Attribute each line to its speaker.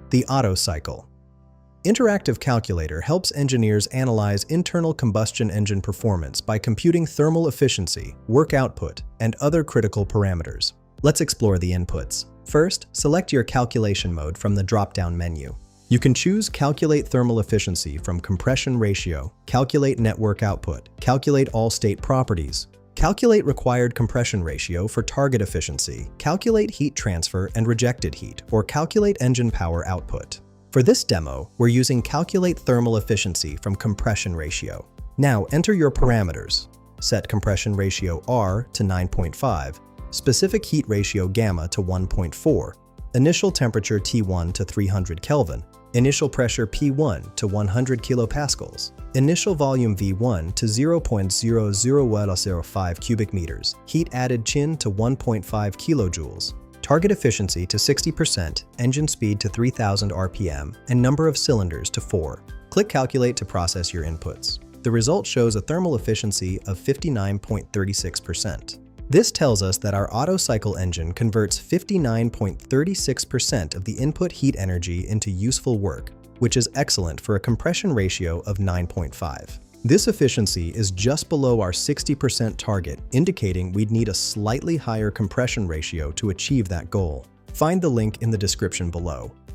Speaker 1: The Otto Cycle Interactive Calculator helps engineers analyze internal combustion engine performance by computing thermal efficiency, work output, and other critical parameters. Let's explore the inputs. First, select your calculation mode from the drop-down menu. You can choose Calculate Thermal Efficiency from Compression Ratio, Calculate Network Output, Calculate All State Properties, Calculate Required Compression Ratio for Target Efficiency, Calculate Heat Transfer and Rejected Heat, or Calculate Engine Power Output. For this demo, we're using Calculate Thermal Efficiency from Compression Ratio. Now enter your parameters. Set Compression Ratio R to 9.5, Specific Heat Ratio Gamma to 1.4, Initial Temperature T1 to 300 Kelvin, Initial Pressure P1 to 100 kilopascals, Initial Volume V1 to 0.00105 cubic meters, Heat Added Chin to 1.5 kilojoules, Target Efficiency to 60%, Engine Speed to 3000 RPM, and Number of Cylinders to 4. Click Calculate to process your inputs. The result shows a thermal efficiency of 59.36%. This tells us that our Otto Cycle engine converts 59.36% of the input heat energy into useful work, which is excellent for a compression ratio of 9.5. This efficiency is just below our 60% target, indicating we'd need a slightly higher compression ratio to achieve that goal. Find the link in the description below.